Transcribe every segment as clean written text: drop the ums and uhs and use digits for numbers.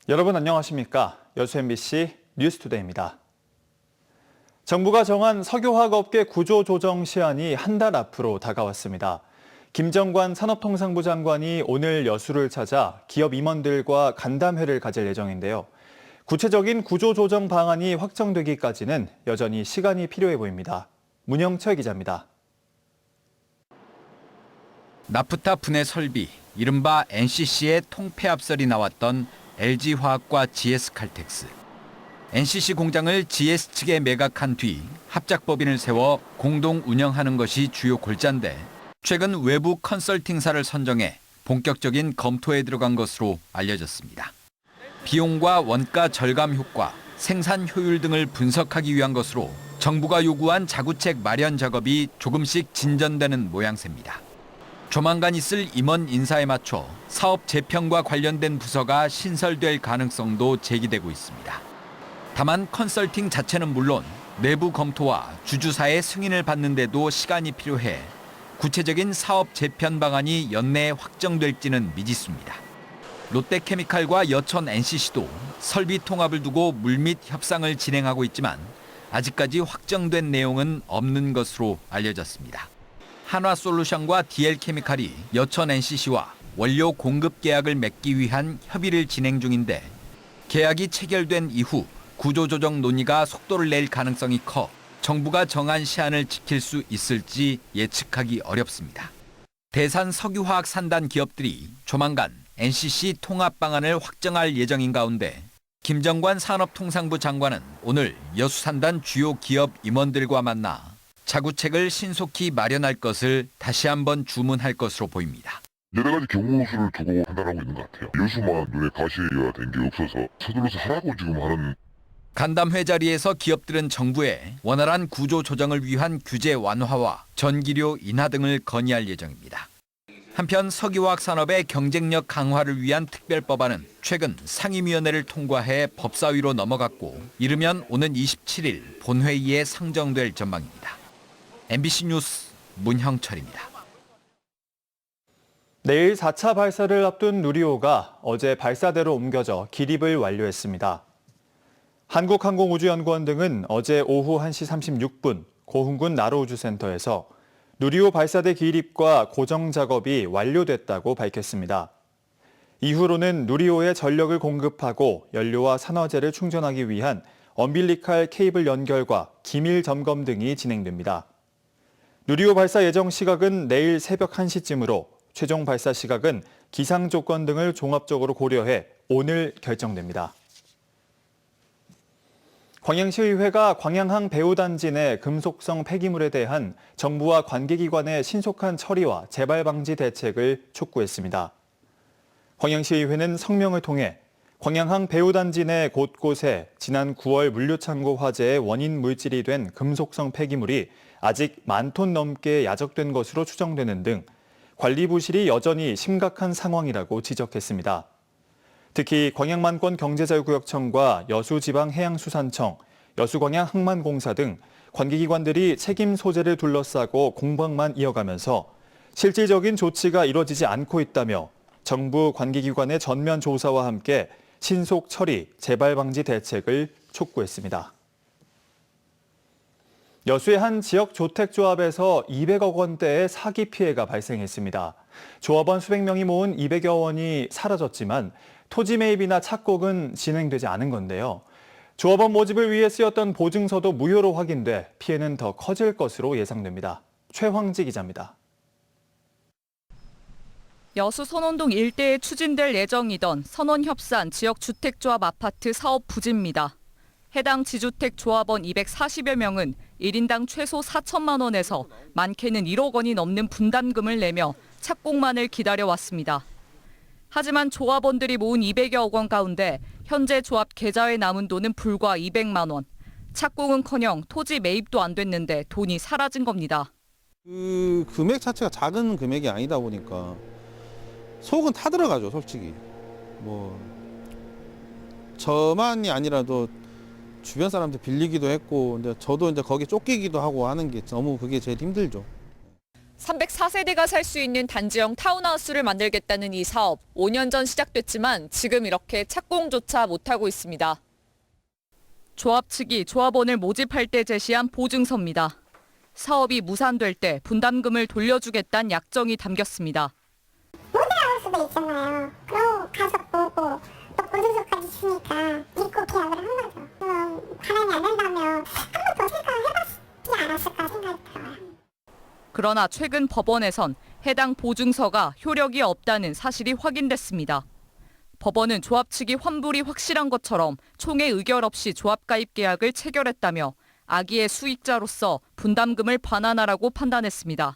여러분 안녕하십니까? 여수 MBC 뉴스투데이입니다. 정부가 정한 석유화학업계 구조조정 시한이 한 달 앞으로 다가왔습니다. 김정관 산업통상부 장관이 오늘 여수를 찾아 기업 임원들과 간담회를 가질 예정인데요. 구체적인 구조조정 방안이 확정되기까지는 여전히 시간이 필요해 보입니다. 문영철 기자입니다. 나프타 분해 설비, 이른바 NCC의 통폐합설이 나왔던 LG화학과 GS칼텍스. NCC 공장을 GS 측에 매각한 뒤 합작법인을 세워 공동 운영하는 것이 주요 골자인데 최근 외부 컨설팅사를 선정해 본격적인 검토에 들어간 것으로 알려졌습니다. 비용과 원가 절감 효과, 생산 효율 등을 분석하기 위한 것으로 정부가 요구한 자구책 마련 작업이 조금씩 진전되는 모양새입니다. 조만간 있을 임원 인사에 맞춰 사업 재편과 관련된 부서가 신설될 가능성도 제기되고 있습니다. 다만 컨설팅 자체는 물론 내부 검토와 주주사의 승인을 받는 데도 시간이 필요해 구체적인 사업 재편 방안이 연내에 확정될지는 미지수입니다. 롯데케미칼과 여천 NCC도 설비 통합을 두고 물밑 협상을 진행하고 있지만 아직까지 확정된 내용은 없는 것으로 알려졌습니다. 한화솔루션과 DL케미칼이 여천 NCC와 원료 공급 계약을 맺기 위한 협의를 진행 중인데 계약이 체결된 이후 구조조정 논의가 속도를 낼 가능성이 커 정부가 정한 시한을 지킬 수 있을지 예측하기 어렵습니다. 대산 석유화학 산단 기업들이 조만간 NCC 통합 방안을 확정할 예정인 가운데 김정관 산업통상부 장관은 오늘 여수 산단 주요 기업 임원들과 만나 자구책을 신속히 마련할 것을 다시 한번 주문할 것으로 보입니다. 여러 가지 경우수를 두고 판단하고 있는 것 같아요. 여수만 눈에 가시가 된 게 없어서 서둘러서 하라고 지금 하는. 간담회 자리에서 기업들은 정부에 원활한 구조 조정을 위한 규제 완화와 전기료 인하 등을 건의할 예정입니다. 한편 석유화학 산업의 경쟁력 강화를 위한 특별법안은 최근 상임위원회를 통과해 법사위로 넘어갔고 이르면 오는 27일 본회의에 상정될 전망입니다. MBC 뉴스 문형철입니다. 내일 4차 발사를 앞둔 누리호가 어제 발사대로 옮겨져 기립을 완료했습니다. 한국항공우주연구원 등은 어제 오후 1시 36분 고흥군 나로우주센터에서 누리호 발사대 기립과 고정 작업이 완료됐다고 밝혔습니다. 이후로는 누리호에 전력을 공급하고 연료와 산화제를 충전하기 위한 엄빌리칼 케이블 연결과 기밀 점검 등이 진행됩니다. 누리호 발사 예정 시각은 내일 새벽 1시쯤으로 최종 발사 시각은 기상 조건 등을 종합적으로 고려해 오늘 결정됩니다. 광양시의회가 광양항 배후단지 내 금속성 폐기물에 대한 정부와 관계기관의 신속한 처리와 재발 방지 대책을 촉구했습니다. 광양시의회는 성명을 통해 광양항 배후단지 내 곳곳에 지난 9월 물류창고 화재의 원인 물질이 된 금속성 폐기물이 아직 10,000톤 넘게 야적된 것으로 추정되는 등 관리 부실이 여전히 심각한 상황이라고 지적했습니다. 특히 광양만권 경제자유구역청과 여수지방해양수산청, 여수광양항만공사 등 관계기관들이 책임 소재를 둘러싸고 공방만 이어가면서 실질적인 조치가 이뤄지지 않고 있다며 정부 관계기관의 전면 조사와 함께 신속 처리, 재발 방지 대책을 촉구했습니다. 여수의 한 지역 조택조합에서 200억 원대의 사기 피해가 발생했습니다. 조합원 수백 명이 모은 200여 원이 사라졌지만 토지 매입이나 착곡은 진행되지 않은 건데요. 조합원 모집을 위해 쓰였던 보증서도 무효로 확인돼 피해는 더 커질 것으로 예상됩니다. 최황지 기자입니다. 여수 선원동 일대에 추진될 예정이던 선원협산 지역주택조합 아파트 사업 부지입니다. 해당 지주택 조합원 240여 명은 1인당 최소 4천만 원에서 많게는 1억 원이 넘는 분담금을 내며 착공만을 기다려왔습니다. 하지만 조합원들이 모은 200여 원 가운데 현재 조합 계좌에 남은 돈은 불과 200만 원. 착공은커녕 토지 매입도 안 됐는데 돈이 사라진 겁니다. 그 금액 자체가 작은 금액이 아니다 보니까 속은 타들어가죠, 솔직히. 뭐 저만이 아니라도 주변 사람들 빌리기도 했고, 근데 저도 이제 거기 쫓기기도 하고 하는 게 너무 그게 제일 힘들죠. 4세대가 살 수 있는 단지형 타운하우스를 만들겠다는 이 사업, 5년 전 시작됐지만 지금 이렇게 착공조차 못하고 있습니다. 조합 측이 조합원을 모집할 때 제시한 보증서입니다. 사업이 무산될 때 분담금을 돌려주겠다는 약정이 담겼습니다. 못 알아올 수도 있잖아요. 그럼 가서 보고 또 보증서까지 주니까 믿고 계약을 한 거죠. 반환이 안 된다면 한 번 더 생각해봤지 않았을까 생각이 들어요. 그러나 최근 법원에선 해당 보증서가 효력이 없다는 사실이 확인됐습니다. 법원은 조합 측이 환불이 확실한 것처럼 총회 의결 없이 조합 가입 계약을 체결했다며 악의의 수익자로서 분담금을 반환하라고 판단했습니다.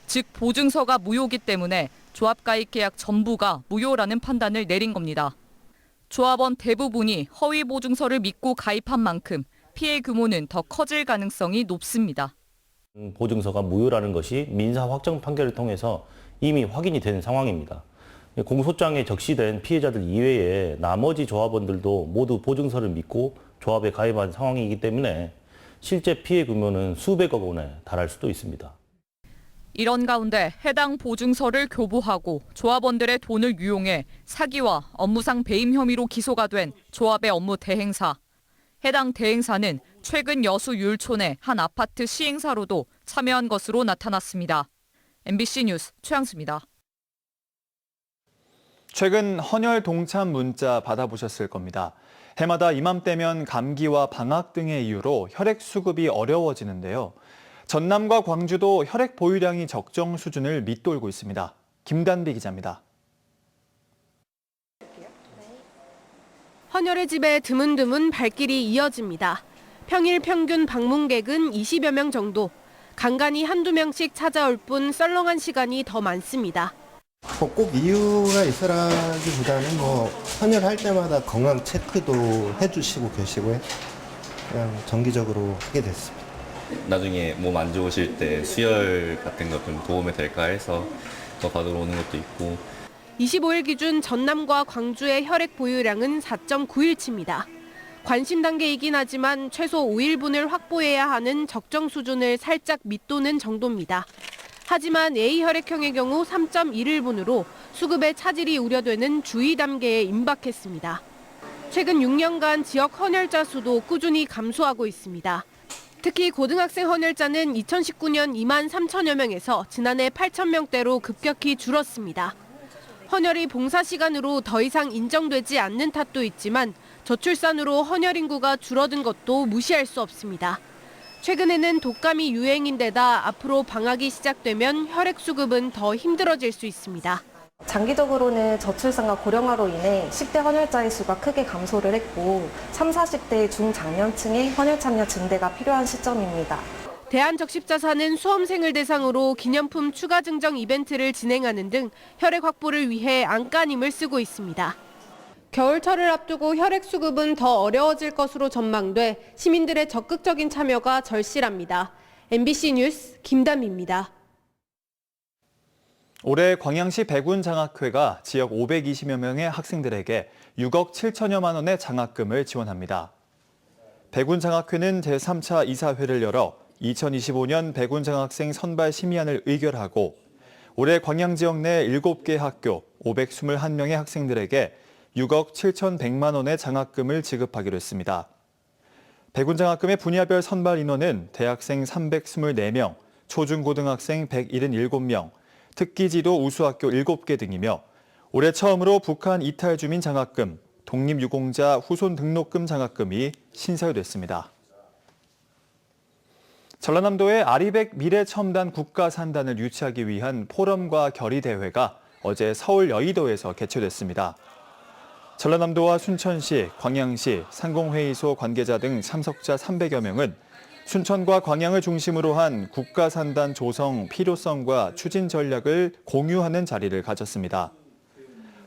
즉 보증서가 무효기 때문에 조합 가입 계약 전부가 무효라는 판단을 내린 겁니다. 조합원 대부분이 허위 보증서를 믿고 가입한 만큼 피해 규모는 더 커질 가능성이 높습니다. 보증서가 무효라는 것이 민사 확정 판결을 통해서 이미 확인이 된 상황입니다. 공소장에 적시된 피해자들 이외에 나머지 조합원들도 모두 보증서를 믿고 조합에 가입한 상황이기 때문에 실제 피해 규모는 수백억 원에 달할 수도 있습니다. 이런 가운데 해당 보증서를 교부하고 조합원들의 돈을 유용해 사기와 업무상 배임 혐의로 기소가 된 조합의 업무 대행사. 해당 대행사는 최근 여수 율촌의 한 아파트 시행사로도 참여한 것으로 나타났습니다. MBC 뉴스 최양수입니다. 최근 헌혈 동참 문자 받아보셨을 겁니다. 해마다 이맘때면 감기와 방학 등의 이유로 혈액 수급이 어려워지는데요. 전남과 광주도 혈액 보유량이 적정 수준을 밑돌고 있습니다. 김단비 기자입니다. 헌혈의 집에 드문드문 발길이 이어집니다. 평일 평균 방문객은 20여 명 정도. 간간히 한두 명씩 찾아올 뿐 썰렁한 시간이 더 많습니다. 꼭 이유가 있으라기보다는 헌혈할 때마다 건강 체크도 해주시고 계시고요. 그냥 정기적으로 하게 됐습니다. 나중에 몸 안 좋으실 때 수혈 같은 것 좀 도움이 될까 해서 더 받으러 오는 것도 있고. 25일 기준 전남과 광주의 혈액 보유량은 4.9일치입니다. 관심 단계이긴 하지만 최소 5일분을 확보해야 하는 적정 수준을 살짝 밑도는 정도입니다. 하지만 A 혈액형의 경우 3.1일분으로 수급에 차질이 우려되는 주의 단계에 임박했습니다. 최근 6년간 지역 헌혈자 수도 꾸준히 감소하고 있습니다. 특히 고등학생 헌혈자는 2019년 2만 3천여 명에서 지난해 8천 명대로 급격히 줄었습니다. 헌혈이 봉사 시간으로 더 이상 인정되지 않는 탓도 있지만 저출산으로 헌혈 인구가 줄어든 것도 무시할 수 없습니다. 최근에는 독감이 유행인데다 앞으로 방학이 시작되면 혈액 수급은 더 힘들어질 수 있습니다. 장기적으로는 저출산과 고령화로 인해 10대 헌혈자의 수가 크게 감소를 했고 30, 40대 중장년층의 헌혈 참여 증대가 필요한 시점입니다. 대한적십자사는 수험생을 대상으로 기념품 추가 증정 이벤트를 진행하는 등 혈액 확보를 위해 안간힘을 쓰고 있습니다. 겨울철을 앞두고 혈액 수급은 더 어려워질 것으로 전망돼 시민들의 적극적인 참여가 절실합니다. MBC 뉴스 김담입니다. 올해 광양시 백운장학회가 지역 520여 명의 학생들에게 6억 7천여만 원의 장학금을 지원합니다. 백운장학회는 제3차 이사회를 열어 2025년 백운장학생 선발 심의안을 의결하고 올해 광양 지역 내 7개 학교 521명의 학생들에게 6억 7,100만 원의 장학금을 지급하기로 했습니다. 백운장학금의 분야별 선발 인원은 대학생 324명, 초중고등학생 177명, 특기지도 우수학교 7개 등이며 올해 처음으로 북한 이탈 주민 장학금, 독립유공자 후손 등록금 장학금이 신설됐습니다. 전라남도의 아리백 미래첨단 국가산단을 유치하기 위한 포럼과 결의대회가 어제 서울 여의도에서 개최됐습니다. 전라남도와 순천시, 광양시, 상공회의소 관계자 등 참석자 300여 명은 순천과 광양을 중심으로 한 국가산단 조성 필요성과 추진 전략을 공유하는 자리를 가졌습니다.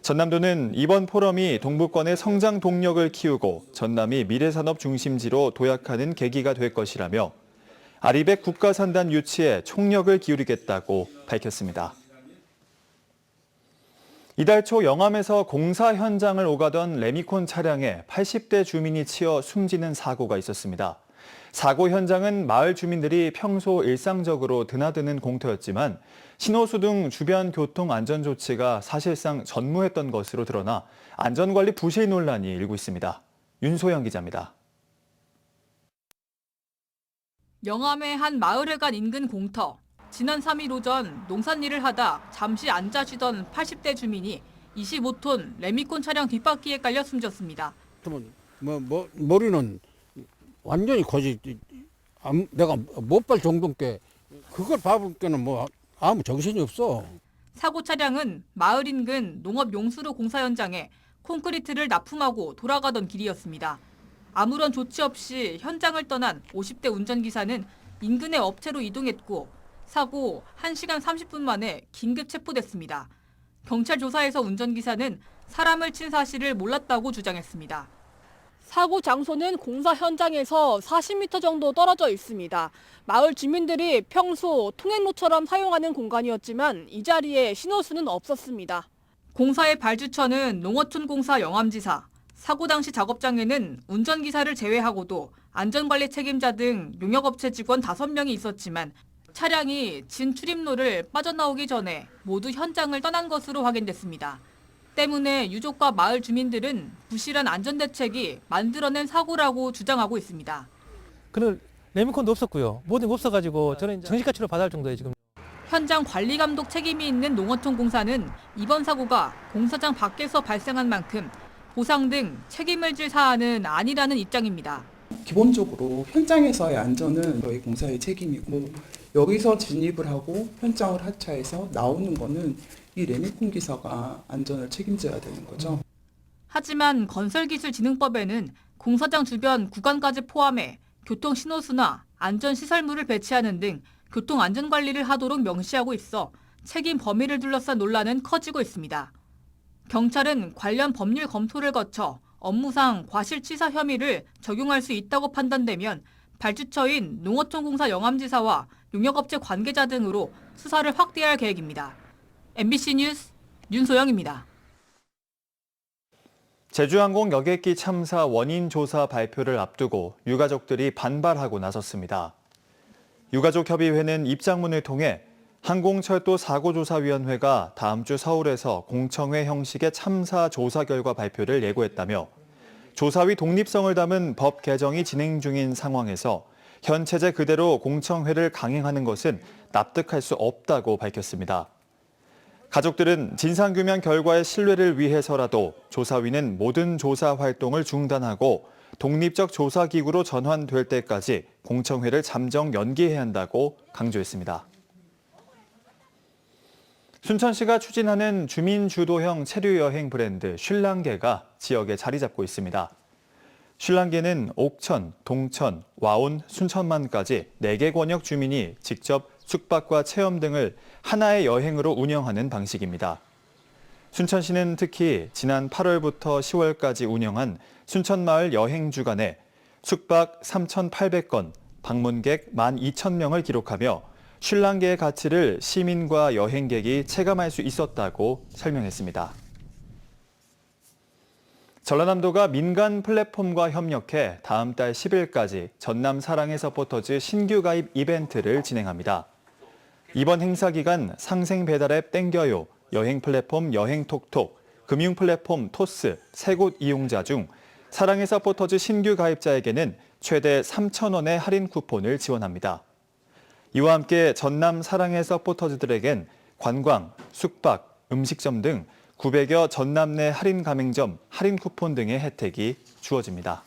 전남도는 이번 포럼이 동부권의 성장 동력을 키우고 전남이 미래산업 중심지로 도약하는 계기가 될 것이라며 아리백 국가산단 유치에 총력을 기울이겠다고 밝혔습니다. 이달 초 영암에서 공사 현장을 오가던 레미콘 차량에 80대 주민이 치여 숨지는 사고가 있었습니다. 사고 현장은 마을 주민들이 평소 일상적으로 드나드는 공터였지만 신호수 등 주변 교통 안전 조치가 사실상 전무했던 것으로 드러나 안전관리 부실 논란이 일고 있습니다. 윤소영 기자입니다. 영암의 한 마을회관 인근 공터. 지난 3일 오전 농산일을 하다 잠시 앉아 쉬던 80대 주민이 25톤 레미콘 차량 뒷바퀴에 깔려 숨졌습니다. 머리는 완전히 거지. 내가 못 발 정도인데 그걸 밟을 때는 뭐 아무 정신이 없어. 사고 차량은 마을 인근 농업 용수로 공사 현장에 콘크리트를 납품하고 돌아가던 길이었습니다. 아무런 조치 없이 현장을 떠난 50대 운전기사는 인근의 업체로 이동했고 사고 1시간 30분 만에 긴급 체포됐습니다. 경찰 조사에서 운전기사는 사람을 친 사실을 몰랐다고 주장했습니다. 사고 장소는 공사 현장에서 40m 정도 떨어져 있습니다. 마을 주민들이 평소 통행로처럼 사용하는 공간이었지만 이 자리에 신호수는 없었습니다. 공사의 발주처는 농어촌공사 영암지사, 사고 당시 작업장에는 운전기사를 제외하고도 안전관리 책임자 등 용역업체 직원 5명이 있었지만 차량이 진출입로를 빠져나오기 전에 모두 현장을 떠난 것으로 확인됐습니다. 때문에 유족과 마을 주민들은 부실한 안전대책이 만들어낸 사고라고 주장하고 있습니다. 그런 레미콘도 없었고요. 모든 게 없어가지고 저는 정신과 치료 받아야 할 정도예요, 지금. 현장 관리감독 책임이 있는 농어촌공사는 이번 사고가 공사장 밖에서 발생한 만큼 보상 등 책임을 질 사안은 아니라는 입장입니다. 기본적으로 현장에서의 안전은 저희 공사의 책임이고 여기서 진입을 하고 현장을 하차해서 나오는 거는 이 레미콘 기사가 안전을 책임져야 되는 거죠. 하지만 건설기술진흥법에는 공사장 주변 구간까지 포함해 교통신호수나 안전시설물을 배치하는 등 교통안전관리를 하도록 명시하고 있어 책임 범위를 둘러싼 논란은 커지고 있습니다. 경찰은 관련 법률 검토를 거쳐 업무상 과실치사 혐의를 적용할 수 있다고 판단되면 발주처인 농어촌공사 영암지사와 용역업체 관계자 등으로 수사를 확대할 계획입니다. MBC 뉴스 윤소영입니다. 제주항공 여객기 참사 원인 조사 발표를 앞두고 유가족들이 반발하고 나섰습니다. 유가족협의회는 입장문을 통해 항공철도사고조사위원회가 다음 주 서울에서 공청회 형식의 참사 조사 결과 발표를 예고했다며 조사위 독립성을 담은 법 개정이 진행 중인 상황에서 현 체제 그대로 공청회를 강행하는 것은 납득할 수 없다고 밝혔습니다. 가족들은 진상규명 결과의 신뢰를 위해서라도 조사위는 모든 조사 활동을 중단하고 독립적 조사기구로 전환될 때까지 공청회를 잠정 연기해야 한다고 강조했습니다. 순천시가 추진하는 주민주도형 체류여행 브랜드 쉴랑게가 지역에 자리 잡고 있습니다. 쉴랑게는 옥천, 동천, 와온, 순천만까지 4개 권역 주민이 직접 숙박과 체험 등을 하나의 여행으로 운영하는 방식입니다. 순천시는 특히 지난 8월부터 10월까지 운영한 순천마을 여행 주간에 숙박 3,800건, 방문객 12,000명을 기록하며 쉴랑게의 가치를 시민과 여행객이 체감할 수 있었다고 설명했습니다. 전라남도가 민간 플랫폼과 협력해 다음 달 10일까지 전남 사랑의 서포터즈 신규 가입 이벤트를 진행합니다. 이번 행사 기간 상생 배달앱 땡겨요, 여행 플랫폼 여행톡톡, 금융 플랫폼 토스, 3곳 이용자 중 사랑의 서포터즈 신규 가입자에게는 최대 3,000원의 할인 쿠폰을 지원합니다. 이와 함께 전남 사랑의 서포터즈들에겐 관광, 숙박, 음식점 등 900여 전남 내 할인 가맹점, 할인 쿠폰 등의 혜택이 주어집니다.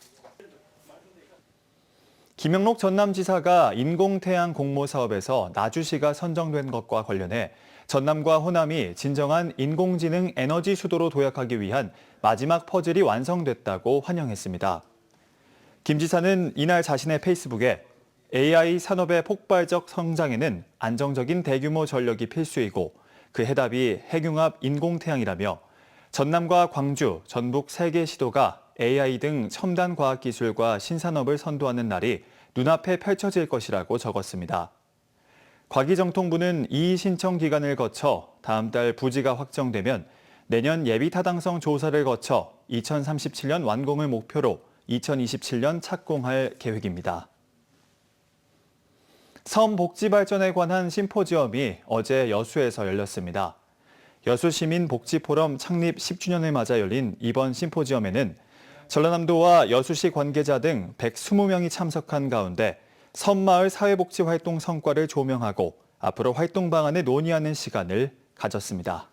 김영록 전남지사가 인공태양 공모 사업에서 나주시가 선정된 것과 관련해 전남과 호남이 진정한 인공지능 에너지 수도로 도약하기 위한 마지막 퍼즐이 완성됐다고 환영했습니다. 김 지사는 이날 자신의 페이스북에 AI 산업의 폭발적 성장에는 안정적인 대규모 전력이 필수이고 그 해답이 핵융합 인공태양이라며 전남과 광주, 전북 3개 시도가 AI 등 첨단 과학기술과 신산업을 선도하는 날이 눈앞에 펼쳐질 것이라고 적었습니다. 과기정통부는 이의 신청 기간을 거쳐 다음 달 부지가 확정되면 내년 예비타당성 조사를 거쳐 2037년 완공을 목표로 2027년 착공할 계획입니다. 섬 복지 발전에 관한 심포지엄이 어제 여수에서 열렸습니다. 여수시민복지포럼 창립 10주년을 맞아 열린 이번 심포지엄에는 전라남도와 여수시 관계자 등 120명이 참석한 가운데 섬마을 사회복지 활동 성과를 조명하고 앞으로 활동 방안을 논의하는 시간을 가졌습니다.